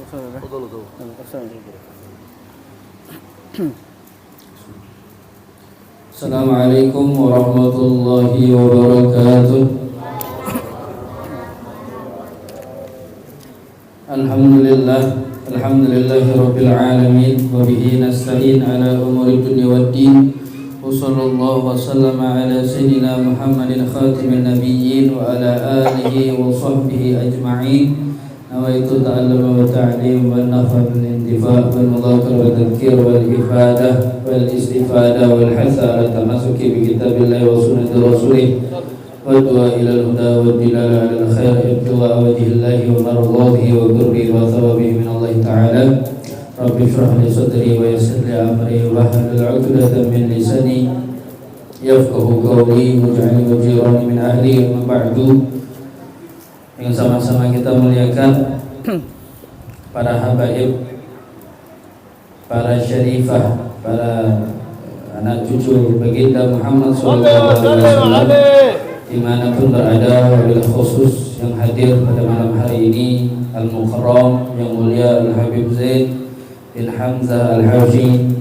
Assalamualaikum warahmatullahi wabarakatuh. Alhamdulillahi rabbil alamin wa bihi nasta'in ala umuri dunya waddin. Wa sallallahu wa sallama ala sayyidina Muhammadin khatimin nabiyyin wa ala alihi wa sahbihi ajma'in. Nawaitu ta'allama wa ta'lim wa nafa bil intifa' wal mudhakara wa tadhkir wal ifadah wal istifadah wal hatha ala tamasuki bi kitabillahi wa sunnati rasulih wa du'a ila al-huda wa dilala ala al-khair ibtigha wajhillahi wa mardatihi wa qurbi wa thawabihi min Allah ta'ala. Rabbi shrah li sadri wa yassir li amri wa hlul 'uqdatam min lisani yafqahu qawli waj'alni wajiran min ahli wa ba'du. Yang sama-sama kita muliakan para habaib, para syarifah, para anak cucu baginda Muhammad SAW dimanapun berada, wabil khusus yang hadir pada malam hari ini, Al-Mukarram yang mulia Al-Habib Zaid bin Hamzah Al-Haji,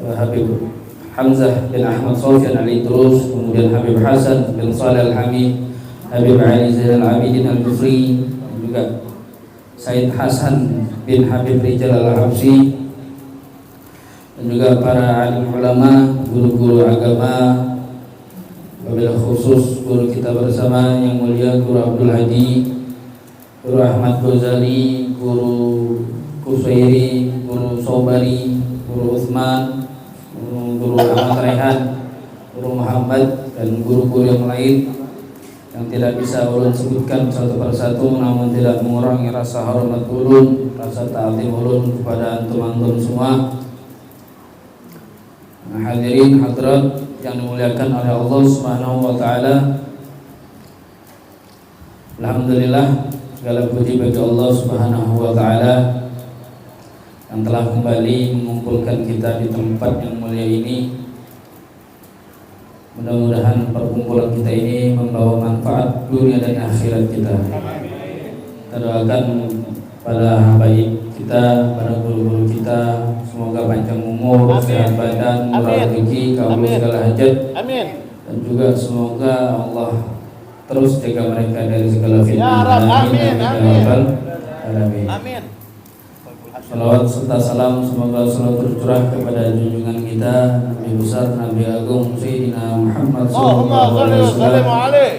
Habib Hamzah bin Ahmad Sofyan Al-Idrus, kemudian Habib Hasan bin Salih Al-Hamid, Habib Ali Zainal Abidin Al-Jufri, juga Said Hasan bin Habib Rijal Al-Habsi, dan juga para alim ulama, guru-guru agama, wabil khusus guru kita bersama yang mulia Guru Abdul Hadi, Guru Ahmad Ghazali, Guru Kusairi, Guru Sobari, Guru Uthman, Guru Ahmad Rehan, Guru Muhammad, dan guru-guru yang lain yang tidak bisa ulun sebutkan satu persatu, namun tidak mengurangi rasa hormat ulun, rasa ta'zim ulun kepada antum-antum semua. Hadirin hadirat yang dimuliakan oleh Allah Subhanahu wa taala. Alhamdulillah, segala puji bagi Allah Subhanahu wa taala yang telah kembali mengumpulkan kita di tempat yang mulia ini. Mudah-mudahan perkumpulan kita ini membawa manfaat dunia dan akhirat kita. Kita doakan pada habaib kita, pada guru-guru kita, semoga panjang umur, sehat badan, murah rezeki, kabul segala hajat. Dan juga semoga Allah terus jaga mereka dari segala fitnah. Amin. Salawat serta salam semoga selalu tercurah kepada junjungan kita Nabi besar, Nabi agung Sayyidina Muhammad sallallahu alaihi wasallam,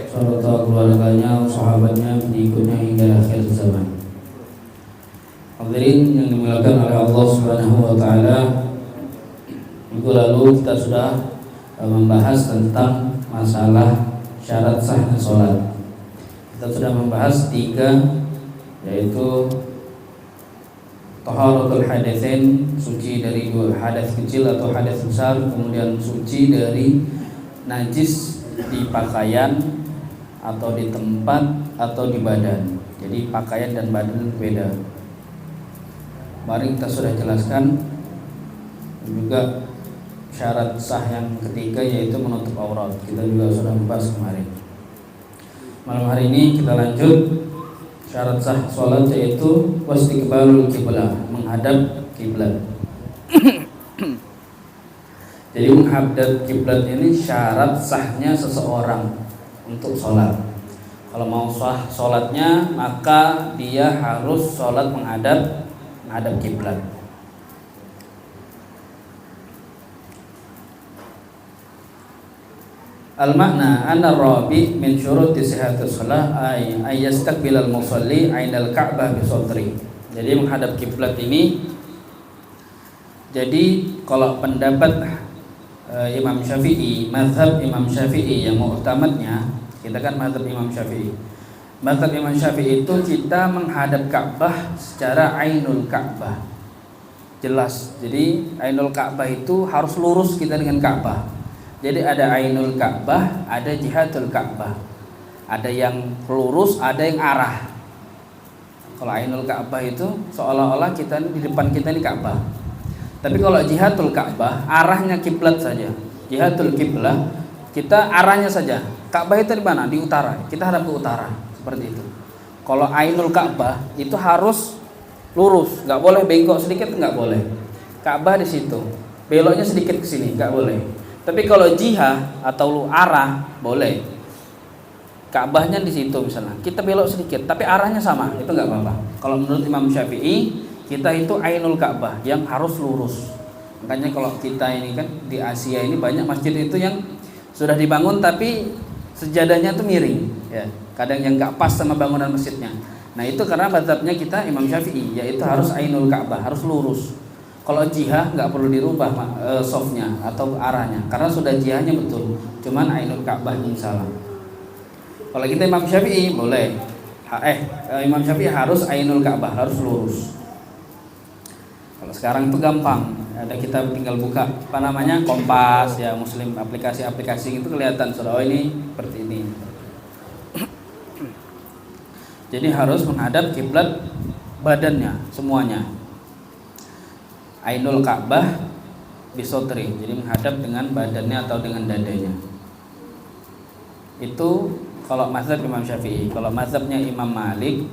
serta keluarganya, sahabatnya, pengikutnya hingga akhir zaman. Hadirin yang dimuliakan oleh Allah Subhanahu wa taala, minggu lalu kita sudah membahas tentang masalah syarat sahnya salat. Kita sudah membahas 3, yaitu taharatul hadatsain, suci dari 2 hadas kecil atau hadas besar, kemudian suci dari najis di pakaian atau di tempat atau di badan. Jadi pakaian dan badan beda. Mari kita sudah jelaskan. Juga syarat sah yang ketiga yaitu menutup aurat. Kita juga sudah membahas kemarin. Malam hari ini kita lanjut. Syarat sah sholat yaitu wastiqbalul kiblah, menghadap kiblat. Jadi menghadap kiblat ini syarat sahnya seseorang untuk sholat. Kalau mau sah sholatnya, maka dia harus sholat menghadap kiblat. Al-makna anna rabi min syuruti sihhatis shalah ay yastaqbilal musalli ainal ka'bah bi sadri. Jadi menghadap kiblat ini, jadi kalau pendapat Imam Syafi'i, mazhab Imam Syafi'i yang mu'tamadnya, kita kan mazhab Imam Syafi'i. Mazhab Imam Syafi'i itu kita menghadap Ka'bah secara ainul Ka'bah. Jelas. Jadi ainul Ka'bah itu harus lurus kita dengan Ka'bah. Jadi ada ainul Ka'bah, ada jihatul Ka'bah. Ada yang lurus, ada yang arah. Kalau ainul Ka'bah itu seolah-olah kita di depan kita ini Ka'bah. Tapi kalau jihatul Ka'bah, arahnya kiblat saja. Jihatul kiblah, kita arahnya saja. Ka'bah itu di mana? Di utara. Kita hadap ke utara, seperti itu. Kalau ainul Ka'bah itu harus lurus, nggak boleh bengkok sedikit, nggak boleh. Ka'bah di situ, beloknya sedikit ke sini, nggak boleh. Tapi kalau jihah atau arah boleh. Ka'bahnya di situ misalnya, kita belok sedikit, tapi arahnya sama, itu nggak apa-apa. Kalau menurut Imam Syafi'i, kita itu ainul Ka'bah yang harus lurus. Makanya kalau kita ini kan di Asia ini banyak masjid itu yang sudah dibangun tapi sejadahnya tuh miring, ya. Kadang yang nggak pas sama bangunan masjidnya. Nah itu karena mazhabnya kita Imam Syafi'i, yaitu harus ainul Ka'bah, harus lurus. Kalau jihah nggak perlu dirubah softnya atau arahnya, karena sudah jihahnya betul. Cuman ainul Ka'bah yang salah. Kalau kita Imam Syafi'i boleh, Imam Syafi'i harus ainul Ka'bah, harus lurus. Kalau sekarang itu gampang, ada kita tinggal buka apa namanya Kompas ya, Muslim, aplikasi-aplikasi itu kelihatan sudah, oh ini seperti ini. Jadi harus menghadap kiblat badannya semuanya. Ainul Ka'bah bisotri, jadi menghadap dengan badannya atau dengan dadanya. Itu kalau mazhab Imam Syafi'i. Kalau mazhabnya Imam Malik,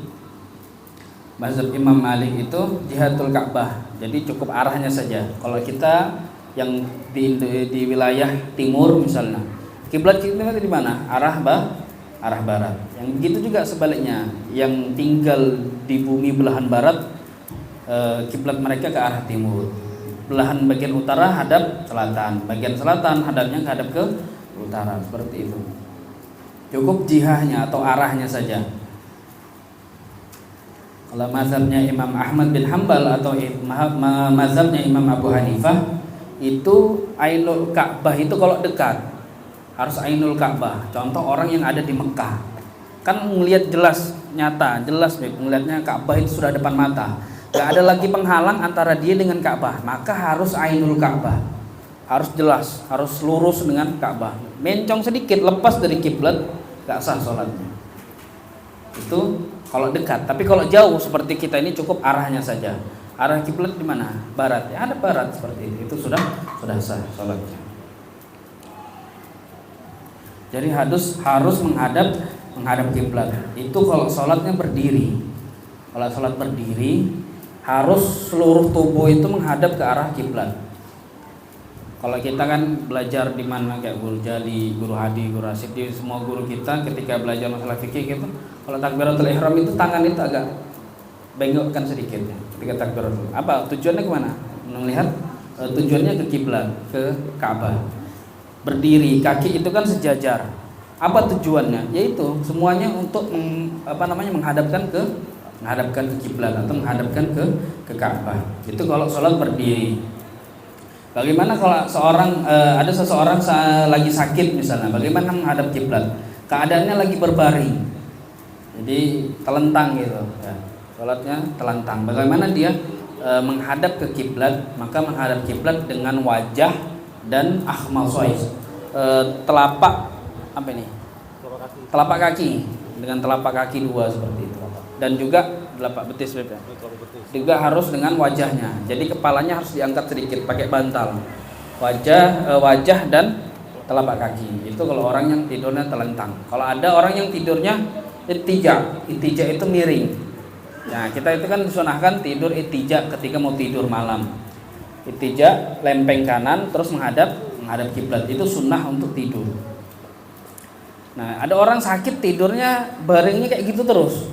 mazhab Imam Malik itu jihatul Ka'bah, jadi cukup arahnya saja. Kalau kita yang di wilayah timur misalnya, kiblat kita di mana? Arah barat. Yang begitu juga sebaliknya, yang tinggal di bumi belahan barat, kiblat mereka ke arah timur. Belahan bagian utara hadap selatan, bagian selatan hadapnya hadap ke utara, seperti itu. Cukup jihahnya atau arahnya saja. Kalau mazhabnya Imam Ahmad bin Hambal atau mazhabnya Imam Abu Hanifah, itu ainul Ka'bah itu kalau dekat harus ainul Ka'bah. Contoh orang yang ada di Mekah, kan melihat jelas, nyata, jelas melihatnya Ka'bah itu sudah depan mata. Gak ada lagi penghalang antara dia dengan Ka'bah, maka harus ainul Ka'bah. Harus jelas, harus lurus dengan Ka'bah. Mencong sedikit lepas dari kiblat gak sah sholatnya. Itu kalau dekat. Tapi kalau jauh seperti kita ini cukup arahnya saja. Arah kiblat di mana? Barat. Ya ada barat seperti itu sudah sah sholatnya. Jadi harus menghadap kiblat. Itu kalau sholatnya berdiri. Kalau sholat berdiri harus seluruh tubuh itu menghadap ke arah kiblat. Kalau kita kan belajar di mana kayak Guru Jali, Guru Hadi, Guru Rasid, di semua guru kita ketika belajar masalah fikih gitu, kalau takbiratul ihram itu tangan itu agak bengkokkan sedikit ya, ketika takbiratul. Apa tujuannya kemana? Melihat tujuannya ke kiblat, ke Ka'bah. Berdiri, kaki itu kan sejajar. Apa tujuannya? Yaitu semuanya untuk menghadapkan ke kiblat atau menghadapkan ke Ka'bah. Itu kalau sholat berdiri. Bagaimana kalau ada seseorang lagi sakit misalnya, bagaimana menghadap kiblat? Keadaannya lagi berbaring, jadi telentang gitu, ya. Sholatnya telentang. Bagaimana dia menghadap ke kiblat? Maka menghadap kiblat dengan wajah dan akhmasoy, telapak kaki dengan telapak kaki dua seperti itu, dan juga telapak betis juga harus dengan wajahnya. Jadi kepalanya harus diangkat sedikit pakai bantal. Wajah dan telapak kaki. Itu kalau orang yang tidurnya telentang. Kalau ada orang yang tidurnya itija itu miring. Nah, kita itu kan disunahkan tidur itija ketika mau tidur malam. Itija lempeng kanan terus menghadap kiblat. Itu sunnah untuk tidur. Nah, ada orang sakit tidurnya baringnya kayak gitu terus.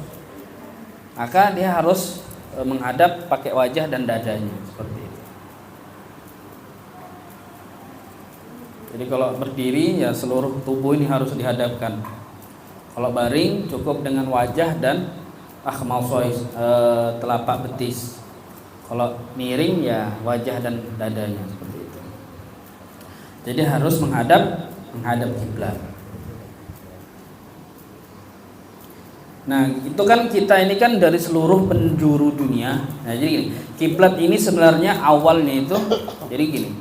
Maka dia harus menghadap pakai wajah dan dadanya seperti itu. Jadi kalau berdiri ya seluruh tubuh ini harus dihadapkan. Kalau baring cukup dengan wajah dan akhmasoy, telapak betis. Kalau miring ya wajah dan dadanya seperti itu. Jadi harus menghadap kiblat. Nah, itu kan kita ini kan dari seluruh penjuru dunia. Nah, jadi gini, kiblat ini sebenarnya awalnya itu jadi gini.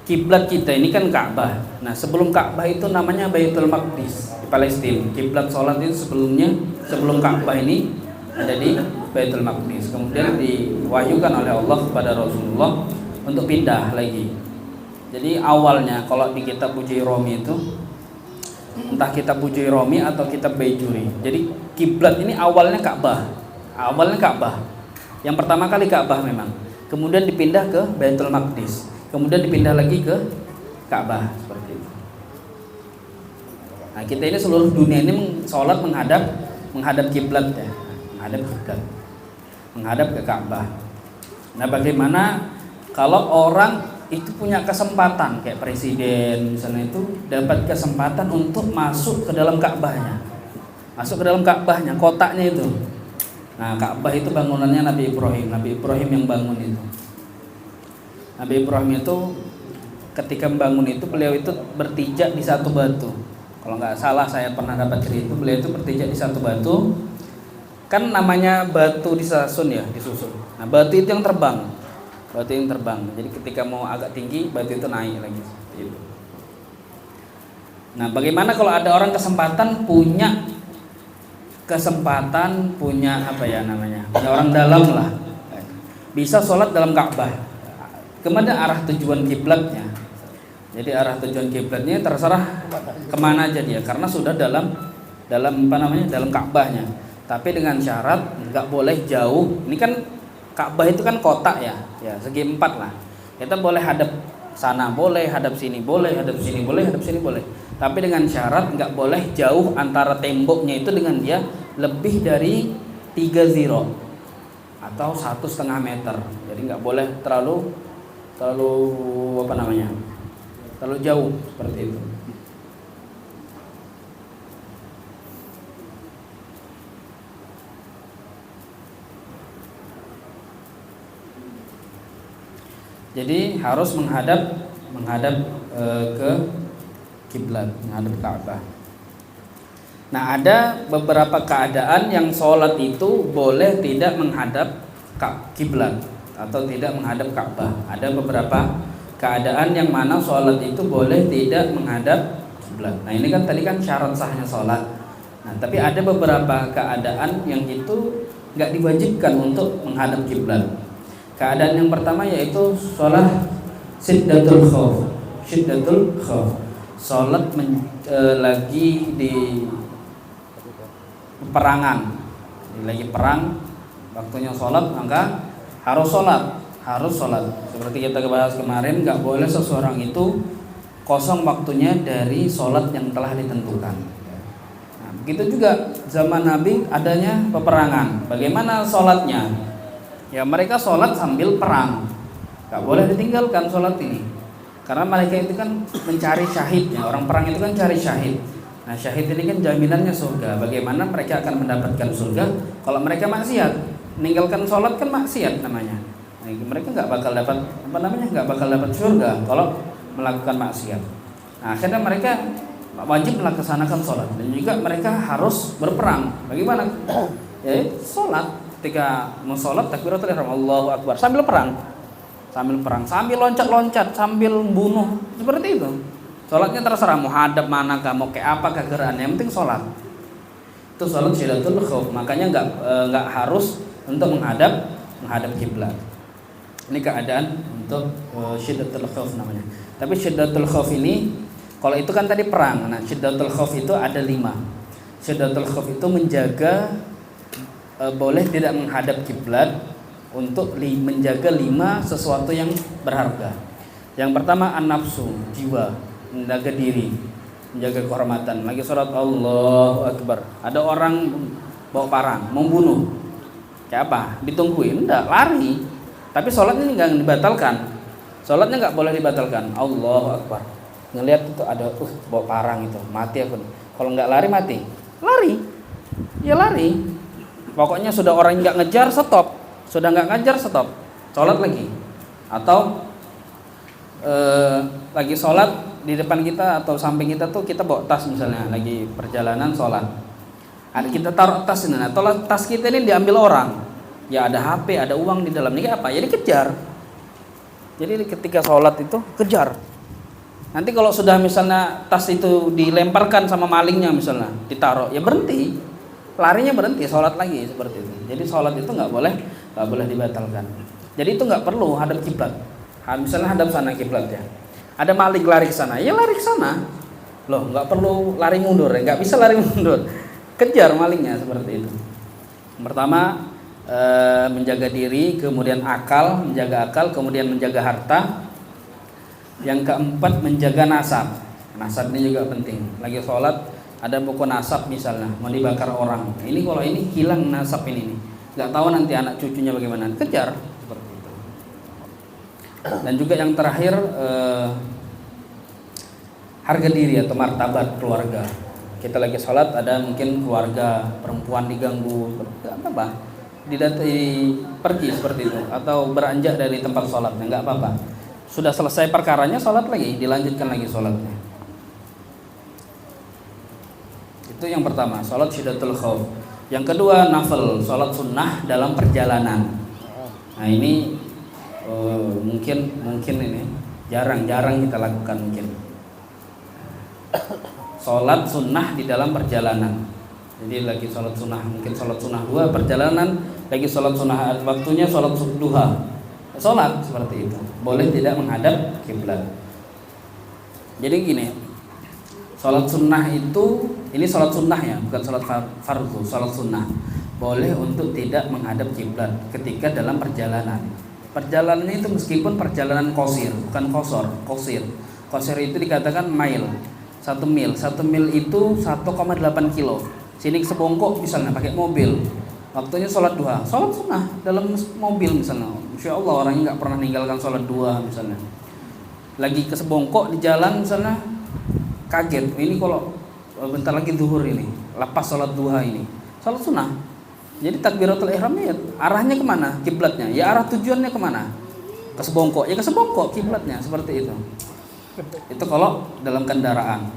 Kiblat kita ini kan Ka'bah. Nah, sebelum Ka'bah itu namanya Baitul Maqdis di Palestina. Kiblat sholat itu sebelum Ka'bah ini ada di Baitul Maqdis. Kemudian diwahyukan oleh Allah kepada Rasulullah untuk pindah lagi. Jadi awalnya kalau di kitab Bujai Romi itu, entah kitab Bujai Romi atau kitab Baijuri. Jadi kiblat ini awalnya Ka'bah. Yang pertama kali Ka'bah memang. Kemudian dipindah ke Baitul Maqdis. Kemudian dipindah lagi ke Ka'bah seperti itu. Nah, kita ini seluruh dunia ini sholat menghadap kiblat ya, menghadap kiblat, menghadap ke Ka'bah. Nah, bagaimana kalau orang itu punya kesempatan kayak presiden misalnya itu dapat kesempatan untuk masuk ke dalam Ka'bahnya, masuk ke dalam Ka'bahnya, kotaknya itu. Nah, Ka'bah itu bangunannya Nabi Ibrahim yang bangun itu. Nabi Ibrahim itu ketika membangun itu beliau itu berpijak di satu batu. Kalau nggak salah saya pernah dapat cerita itu beliau itu berpijak di satu batu. Kan namanya batu disusun ya, disusun. Nah, batu itu yang terbang. Batu yang terbang. Jadi ketika mau agak tinggi, batu itu naik lagi. Gitu. Nah, bagaimana kalau ada orang punya apa ya namanya, punya orang dalam lah, bisa sholat dalam Ka'bah. Kemana arah tujuan kiblatnya? Jadi arah tujuan kiblatnya terserah kemana aja dia, karena sudah dalam dalam Ka'bahnya. Tapi dengan syarat nggak boleh jauh. Ini kan Ka'bah itu kan kotak ya segi 4 lah. Kita boleh hadap sana boleh, hadap sini boleh, hadap sini boleh, hadap sini boleh. Tapi dengan syarat nggak boleh jauh antara temboknya itu dengan dia lebih dari 3 ziro atau 1,5 meter. Jadi nggak boleh terlalu terlalu jauh seperti itu. Jadi harus menghadap ke kiblat, menghadap Ka'bah. Nah, ada beberapa keadaan yang sholat itu boleh tidak menghadap kiblat atau tidak menghadap Ka'bah. Ada beberapa keadaan yang mana sholat itu boleh tidak menghadap kiblat. Nah, ini kan tadi kan syarat sahnya sholat. Nah, tapi ada beberapa keadaan yang itu nggak diwajibkan untuk menghadap kiblat. Keadaan yang pertama yaitu sholat syiddatul khauf. Sholat lagi di peperangan, lagi perang, waktunya sholat, maka harus sholat. Seperti kita bahas kemarin, nggak boleh seseorang itu kosong waktunya dari sholat yang telah ditentukan. Nah, begitu juga zaman Nabi adanya peperangan. Bagaimana sholatnya? Ya, mereka sholat sambil perang, nggak boleh ditinggalkan sholat ini, karena mereka itu kan mencari syahidnya. Orang perang itu kan cari syahid. Nah, syahid ini kan jaminannya surga. Bagaimana mereka akan mendapatkan surga kalau mereka maksiat? Meninggalkan sholat kan maksiat namanya. Nah, mereka nggak bakal dapat surga kalau melakukan maksiat. Nah, akhirnya mereka wajib melaksanakan sholat, dan juga mereka harus berperang. Bagaimana? Ya, sholat. Ketika mau sholat takbiratul ihram Allahu Akbar sambil perang, sambil loncat-loncat, sambil bunuh, seperti itu. Sholatnya terserah mau hadap mana, mau kayak apa gerakannya, yang penting sholat. Itu sholat syiddatul khauf. Makanya nggak harus untuk menghadap kiblat. Ini keadaan untuk syiddatul khauf namanya. Tapi syiddatul khauf ini, kalau itu kan tadi perang. Nah, syiddatul khauf itu ada 5. Syiddatul khauf itu menjaga boleh tidak menghadap kiblat untuk menjaga 5 sesuatu yang berharga. Yang pertama an-nafsu, jiwa, menjaga diri, menjaga kehormatan. Lagi sholat Allahu Akbar, ada orang bawa parang, membunuh. Kayak apa? Ditungguin? Enggak, lari. Tapi sholat ini nggak dibatalkan. Sholatnya nggak boleh dibatalkan. Allahu Akbar. Ngelihat itu ada bawa parang itu, mati aku. Kalau nggak lari mati. Lari. Ya lari. Pokoknya sudah orang nggak ngejar, stop. Sudah nggak ngejar, stop. Sholat lagi. Atau lagi sholat di depan kita atau samping kita tuh kita bawa tas misalnya, lagi perjalanan sholat. Kita taruh tas ini, atau tas kita ini diambil orang. Ya ada HP, ada uang di dalam. Ini apa? Jadi kejar. Jadi ketika sholat itu kejar. Nanti kalau sudah misalnya tas itu dilemparkan sama malingnya misalnya, ditaruh, ya berhenti. Larinya berhenti, sholat lagi seperti itu. Jadi sholat itu nggak boleh dibatalkan. Jadi itu nggak perlu hadap kiblat. Misalnya hadap sana kiblat ya. Ada maling lari ke sana, ya lari ke sana. Loh, nggak perlu lari mundur, ya nggak bisa lari mundur. Kejar malingnya seperti itu. Pertama menjaga diri, kemudian menjaga akal, kemudian menjaga harta. Yang keempat menjaga nasab. Nasab ini juga penting. Lagi sholat ada buku nasab misalnya mau dibakar orang. Ini kalau ini hilang nasab ini nih. Nggak tahu nanti anak cucunya bagaimana. Kejar seperti itu. Dan juga yang terakhir harga diri atau martabat keluarga. Kita lagi sholat ada mungkin keluarga perempuan diganggu, nggak apa-apa. Pergi seperti itu atau beranjak dari tempat sholatnya, nggak apa-apa. Sudah selesai perkaranya, sholat lagi, dilanjutkan lagi sholatnya. Itu yang pertama, sholat syiddatul khauf. Yang kedua, nafil, sholat sunnah dalam perjalanan. Nah ini mungkin ini jarang kita lakukan mungkin. Sholat sunnah di dalam perjalanan. Jadi lagi sholat sunnah, mungkin sholat sunnah 2 perjalanan, lagi sholat sunnah waktunya sholat duha. Sholat seperti itu boleh tidak menghadap kiblat. Jadi gini, sholat sunnah itu, ini sholat sunnah ya, bukan sholat fardu, sholat sunnah boleh untuk tidak menghadap kiblat ketika dalam perjalanan. Perjalanan itu meskipun perjalanan qasir, bukan qasir. Qasir itu dikatakan mil, 1 mil itu 1,8 kilo. Sini ke Sebongkok misalnya pakai mobil, waktunya sholat duha, sholat sunnah dalam mobil misalnya. Insya Allah orangnya nggak pernah meninggalkan sholat duha misalnya. Lagi ke Sebongkok di jalan misalnya, kaget, ini kalau bentar lagi zuhur ini, lepas sholat duha ini, sholat sunnah. Jadi takbiratul ihramnya arahnya kemana? Kiblatnya, ya arah tujuannya kemana? Ke Sebongkok, ya ke Sebongkok kiblatnya seperti itu. Itu kalau dalam kendaraan,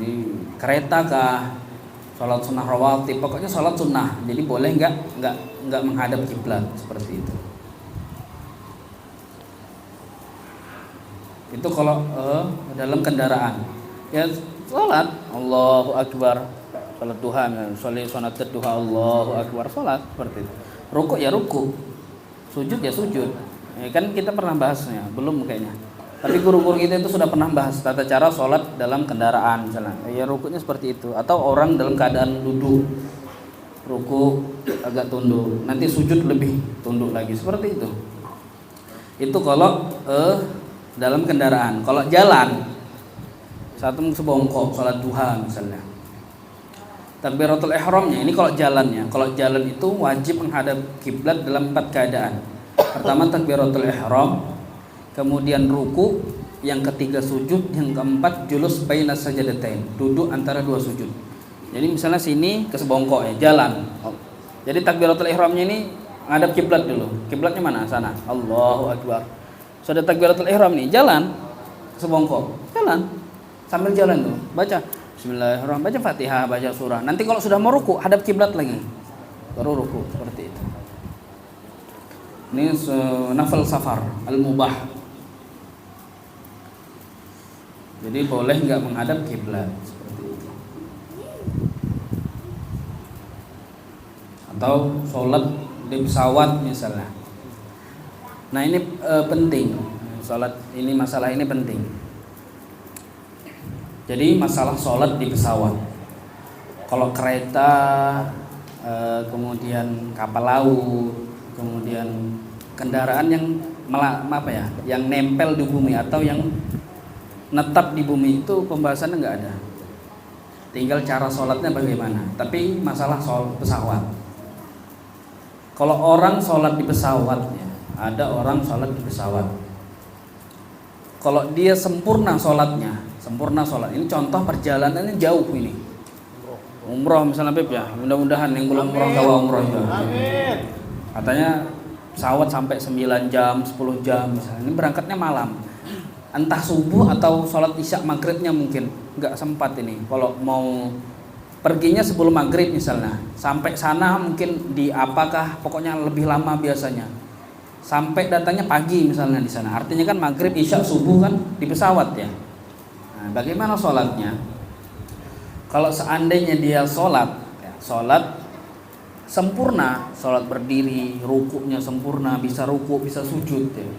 ini kereta kah? Sholat sunnah rawatib, pokoknya sholat sunnah. Jadi boleh nggak menghadap kiblat seperti itu. Itu kalau dalam kendaraan. Ya sholat Allahu Akbar, sholat duha, sholat duha Allahu Akbar, sholat seperti itu. Rukuk ya rukuk, sujud ya sujud. Ya, kan kita pernah bahasnya, belum kayaknya. Tapi guru-guru kita itu sudah pernah bahas tata cara sholat dalam kendaraan misalnya. Ya rukuknya seperti itu. Atau orang dalam keadaan duduk, rukuk agak tunduk, nanti sujud lebih tunduk lagi, seperti itu. Itu kalau dalam kendaraan. Kalau jalan, satu sebongkok sholat duha misalnya. Takbiratul ihramnya ini kalau jalannya. Kalau jalan itu wajib menghadap kiblat dalam 4 keadaan. Pertama takbiratul ihram, kemudian ruku, yang ketiga sujud, yang keempat julus baina sajadatain, duduk antara 2 sujud. Jadi misalnya sini ke Sebongkok ya, jalan. Jadi takbiratul ihramnya ini ngadap kiblat dulu. Kiblatnya mana? Sana. Allahu Akbar. Sudah takbiratul ihram nih, jalan ke Sebongkok. Jalan. Sambil jalan tuh, baca Bismillahirrahmanirrahim, baca Fatihah, baca surah. Nanti kalau sudah mau ruku, hadap kiblat lagi. Baru ruku, seperti itu. Ini nafil safar al-mubah. Jadi boleh nggak menghadap kiblat seperti itu. Atau sholat di pesawat misalnya. Nah ini penting. Sholat ini, masalah ini penting. Jadi masalah sholat di pesawat. Kalau kereta, kemudian kapal laut, kemudian kendaraan yang yang nempel di bumi atau yang netap di bumi, itu pembahasannya nggak ada. Tinggal cara sholatnya bagaimana. Tapi masalah pesawat. Kalau orang sholat di pesawat, ya, ada orang sholat di pesawat. Kalau dia sempurna sholatnya, ini contoh perjalanannya jauh ini. Umroh misalnya Beb ya, mudah-mudahan yang belum umroh bawa umroh itu. Katanya pesawat sampai 9 jam, 10 jam misalnya. Ini berangkatnya malam. Entah subuh atau sholat isya maghribnya mungkin nggak sempat ini. Kalau mau perginya sebelum maghrib misalnya, sampai sana mungkin di apakah, pokoknya lebih lama biasanya. Sampai datangnya pagi misalnya di sana. Artinya kan maghrib, isya, subuh kan di pesawat ya. Nah, bagaimana sholatnya? Kalau seandainya dia sholat sempurna, sholat berdiri, rukuknya sempurna, bisa rukuk, bisa sujud ya.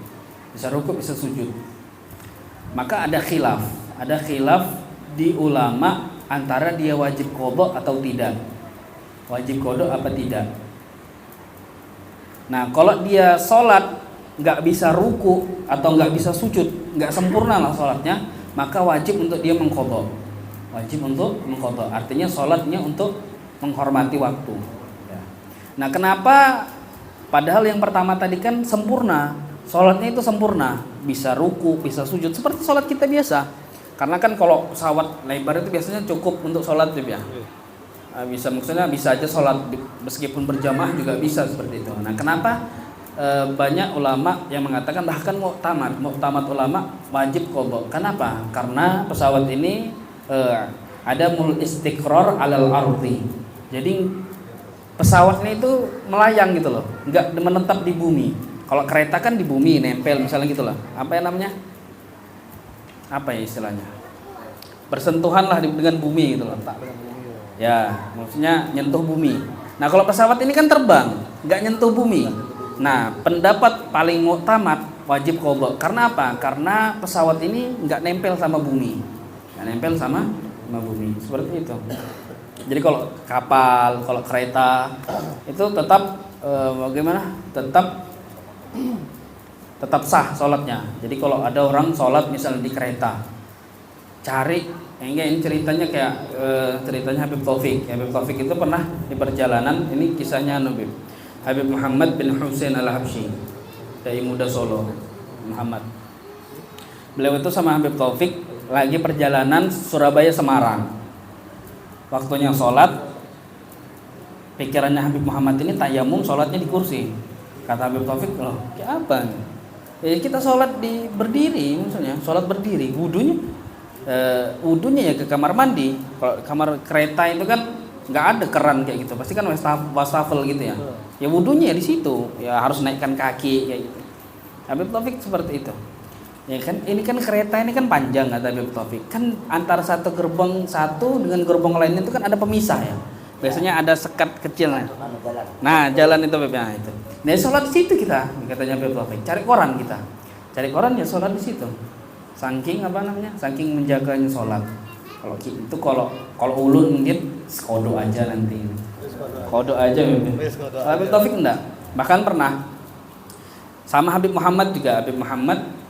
Bisa rukuk, bisa sujud. Maka ada khilaf di ulama antara dia wajib qadha atau tidak. Wajib qadha apa tidak. Nah kalau dia sholat nggak bisa ruku atau nggak bisa sujud, nggak sempurna lah sholatnya, maka wajib untuk dia mengqadha. Wajib untuk mengqadha. Artinya sholatnya untuk menghormati waktu. Nah kenapa? Padahal yang pertama tadi kan sempurna, sholatnya itu sempurna, bisa ruku, bisa sujud seperti sholat kita biasa. Karena kan kalau pesawat lebar itu biasanya cukup untuk sholat ya. Bisa maksudnya bisa aja sholat meskipun berjamaah juga bisa seperti itu. Nah kenapa banyak ulama yang mengatakan bahkan muktamad ulama wajib qadha. Kenapa? Karena pesawat ini ada mul istiqrar alal ardi. Jadi pesawatnya itu melayang gitu loh, nggak menetap di bumi. Kalau kereta kan di bumi nempel misalnya gitu loh. Apa yang namanya? Apa ya istilahnya, bersentuhan lah dengan bumi gitu loh, ya maksudnya nyentuh bumi. Nah kalau pesawat ini kan terbang, nggak nyentuh bumi. Nah pendapat paling muktamad wajib qadha. Karena apa? Karena pesawat ini nggak nempel sama bumi, nggak nempel sama bumi seperti itu. Jadi kalau kapal, kalau kereta itu tetap bagaimana? Tetap sah sholatnya. Jadi kalau ada orang sholat misalnya di kereta, cari, ini ceritanya kayak ceritanya Habib Taufik. Habib Taufik itu pernah di perjalanan, ini kisahnya Habib Muhammad bin Husain Al-Habsyi dari Muda Solo, Muhammad. Beliau itu sama Habib Taufik lagi perjalanan Surabaya Semarang. Waktunya sholat, pikirannya Habib Muhammad ini tayamum sholatnya di kursi. Kata Habib Taufik, loh kayak apa nih? Kita sholat berdiri, maksudnya sholat berdiri, wudunya ya ke kamar mandi. Kalau kamar kereta itu kan nggak ada keran kayak gitu, pasti kan wastafel gitu ya. Ya wudunya di situ, ya harus naikkan kaki kayak gitu. Habib Taufik seperti itu. Ya kan, ini kan kereta ini kan panjang kata Habib Taufik. Kan antara satu gerbong satu dengan gerbong lain itu kan ada pemisah ya. Biasanya ada sekat kecil. Nah, jalan itu Beb, itu. Nah, sholat di situ kita, katanya Beb Taufik. Cari koran kita. Cari koran ya sholat di situ. Saking apa namanya? Saking menjaganya sholat. Kalau itu kalau ulun mungkin kodo aja nanti. Kodo aja Beb. Habib Taufik enggak. Bahkan pernah sama Habib Muhammad juga, Habib Muhammad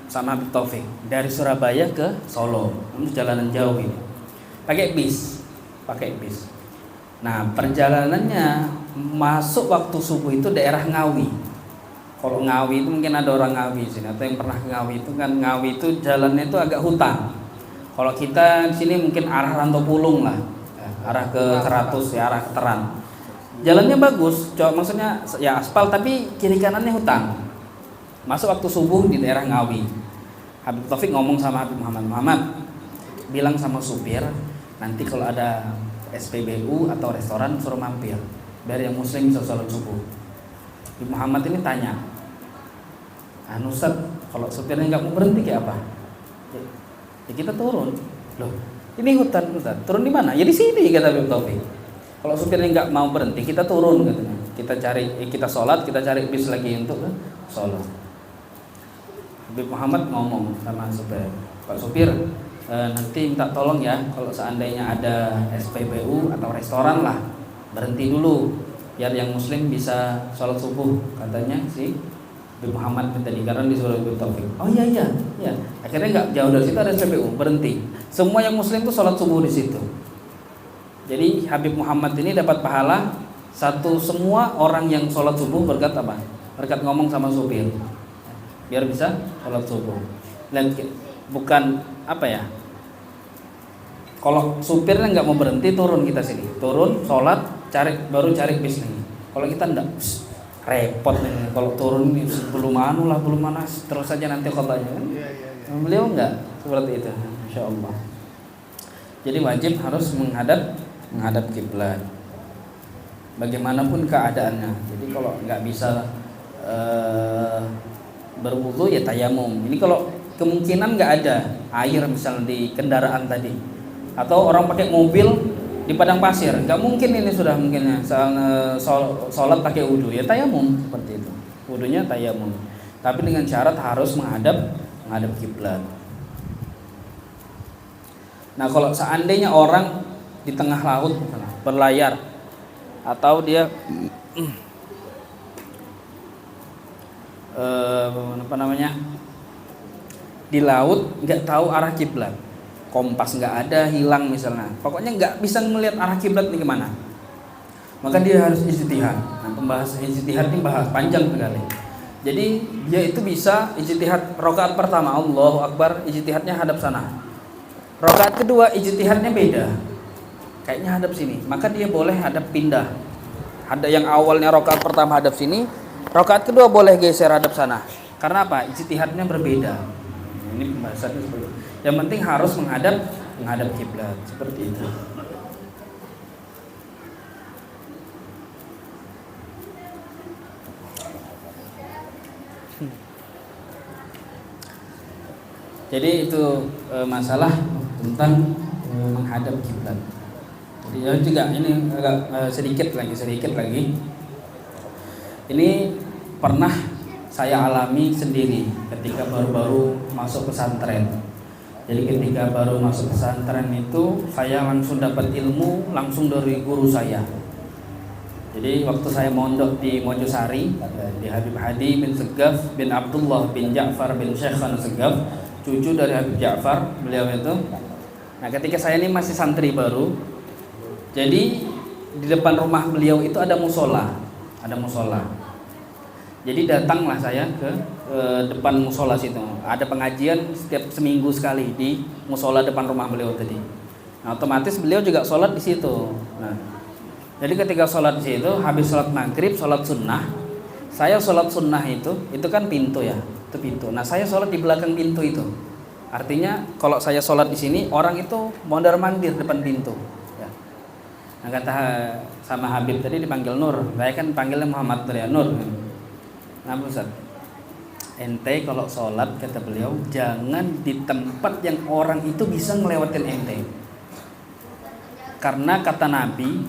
sama Habib Taufik dari Surabaya ke Solo. Itu jalanan jauh ini. Pakai bis. Nah perjalanannya masuk waktu subuh itu daerah Ngawi. Kalau Ngawi itu mungkin ada orang Ngawi sini atau yang pernah ke Ngawi itu kan, Ngawi itu jalannya itu agak hutan. Kalau kita di sini mungkin arah Rantopulung lah, arah ke Keratus ya, arah ke Teran. Jalannya bagus, maksudnya ya aspal tapi kiri kanannya hutan. Masuk waktu subuh di daerah Ngawi. Habib Taufik ngomong sama Habib Muhammad, bilang sama supir, nanti kalau ada SPBU atau restoran suruh mampir, biar yang muslim bisa sholat subuh. Habib Muhammad ini tanya, Ustaz, kalau supirnya nggak mau berhenti kayak apa? Ya kita turun. Loh, ini hutan Ustaz, turun di mana? Ya di sini kata Habib Taufik. Kalau supirnya nggak mau berhenti, kita turun katanya. Kita sholat, kita cari bis lagi untuk sholat. Habib Muhammad ngomong sama supir, Pak supir, nanti minta tolong ya, kalau seandainya ada SPBU atau restoran lah, berhenti dulu biar yang muslim bisa sholat subuh, katanya si Habib Muhammad tadi, karena disuruh Habib Taufik. Oh iya, akhirnya nggak jauh dari situ ada SPBU, berhenti. Semua yang muslim tuh sholat subuh di situ. Jadi Habib Muhammad ini dapat pahala satu, semua orang yang sholat subuh berkat apa? Berkat ngomong sama supir, biar bisa sholat subuh. Dan bukan apa ya, kalau supirnya nggak mau berhenti, turun kita sini, turun sholat, baru cari bis nih. Kalau kita enggak, repot nih. Kalau turun ini belum mana, terus saja nanti kotanya kan. Beliau enggak seperti itu, insya Allah. Jadi wajib harus menghadap kiblat, bagaimanapun keadaannya. Jadi kalau nggak bisa berwudu ya tayamum. Ini kalau kemungkinan nggak ada air misalnya di kendaraan tadi, atau orang pakai mobil di padang pasir, nggak mungkin ini sudah mungkinnya sholat pakai wudu, ya tayamum seperti itu. Wudunya tayamum, tapi dengan syarat harus menghadap kiblat. Nah kalau seandainya orang di tengah laut misalnya, berlayar, atau dia apa namanya, di laut nggak tahu arah kiblat, kompas nggak ada, hilang misalnya, pokoknya nggak bisa melihat arah kiblat ini kemana, maka dia harus ijtihad. Nah, pembahasan ijtihad ini bahas panjang sekali. Jadi dia itu bisa ijtihad rakaat pertama Allahu Akbar, ijtihadnya hadap sana. Rakaat kedua ijtihadnya beda, kayaknya hadap sini, maka dia boleh hadap pindah. Ada yang awalnya rakaat pertama hadap sini, rakaat kedua boleh geser hadap sana. Karena apa? Ijtihadnya berbeda. Ini pembahasannya seperti itu. Yang penting harus menghadap kiblat seperti itu. Jadi itu masalah tentang menghadap kiblat. Ya juga ini agak sedikit lagi. Ini pernah saya alami sendiri ketika baru-baru masuk pesantren. Jadi ketika baru masuk pesantren itu saya langsung dapat ilmu langsung dari guru saya. Jadi waktu saya mondok di Mojosari, di Habib Hadi bin Segaf bin Abdullah bin Ja'far bin Syekhana Segaf, cucu dari Habib Ja'far beliau itu. Nah ketika saya ini masih santri baru, jadi di depan rumah beliau itu ada musola. Jadi datanglah saya ke depan musola situ. Ada pengajian setiap seminggu sekali di musola depan rumah beliau tadi. Nah, otomatis beliau juga sholat di situ. Nah, jadi ketika sholat di situ, habis sholat maghrib, sholat sunnah. Saya sholat sunnah itu kan pintu ya, itu pintu. Nah, saya sholat di belakang pintu itu. Artinya kalau saya sholat di sini, orang itu mondar-mandir depan pintu. Ya. Nah, kata sama Habib tadi dipanggil Nur. Saya kan panggilnya Muhammad ya, Nur. Nah Ustaz, ente kalau sholat kata beliau jangan di tempat yang orang itu bisa ngelewatin ente. Karena kata Nabi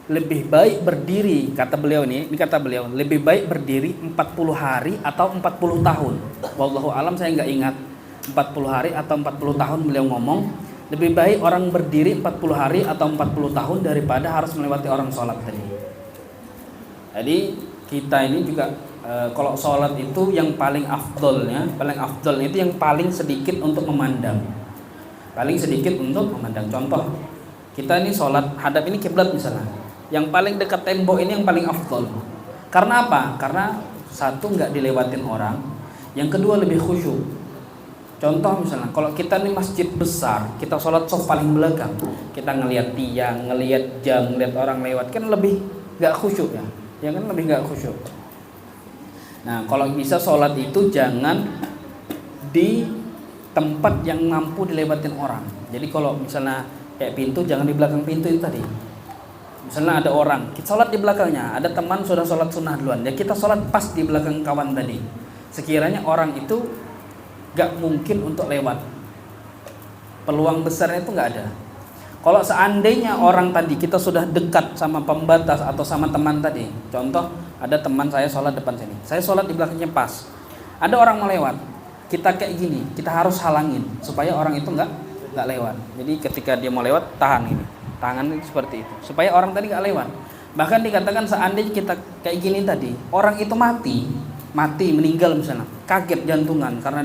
lebih baik berdiri, kata beliau ini kata beliau lebih baik berdiri 40 hari atau 40 tahun. Wallahu alam, saya nggak ingat 40 hari atau 40 tahun beliau ngomong. Lebih baik orang berdiri 40 hari atau 40 tahun daripada harus melewati orang sholat tadi. Jadi kita ini juga kalau sholat itu yang paling afdol itu yang paling sedikit untuk memandang. Contoh, kita ini sholat hadap ini kiblat misalnya, yang paling dekat tembok ini yang paling afdol. Karena apa? Karena satu nggak dilewatin orang, yang kedua lebih khusyuk. Contoh misalnya, kalau kita ini masjid besar, kita sholat sof paling belakang, kita ngelihat tiang, ngelihat jam, ngelihat orang lewat, kan lebih nggak khusyuk ya. Ya kan lebih nggak khusyuk. Nah kalau bisa sholat itu jangan di tempat yang mampu dilewatin orang. Jadi kalau misalnya kayak pintu, jangan di belakang pintu itu tadi. Misalnya ada orang, kita sholat di belakangnya, ada teman sudah sholat sunnah duluan, ya kita sholat pas di belakang kawan tadi. Sekiranya orang itu nggak mungkin untuk lewat, peluang besarnya itu nggak ada. Kalau seandainya orang tadi kita sudah dekat sama pembatas atau sama teman tadi, contoh ada teman saya sholat depan sini, saya sholat di belakangnya pas, ada orang mau lewat, kita kayak gini, kita harus halangin supaya orang itu nggak lewat. Jadi ketika dia mau lewat, tahan ini, tangan itu seperti itu, supaya orang tadi nggak lewat. Bahkan dikatakan seandainya kita kayak gini tadi, orang itu mati meninggal misalnya, kaget jantungan karena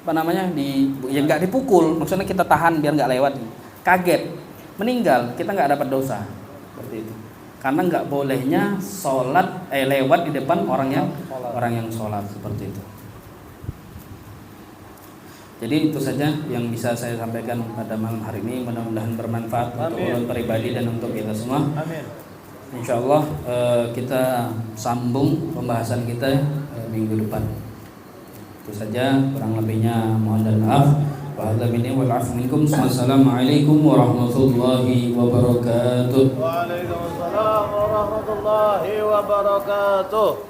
nggak dipukul, maksudnya kita tahan biar nggak lewat. Kaget, meninggal, kita nggak dapat dosa seperti itu. Karena nggak bolehnya lewat di depan orang yang sholat seperti itu. Jadi itu saja yang bisa saya sampaikan pada malam hari ini. Mudah-mudahan bermanfaat untuk ulun pribadi dan untuk kita semua. Amin. Insyaallah kita sambung pembahasan kita minggu depan. Itu saja, kurang lebihnya mohon dan maaf. Wassalamualaikum warahmatullahi wabarakatuh. Waalaikumsalam warahmatullahi wabarakatuh.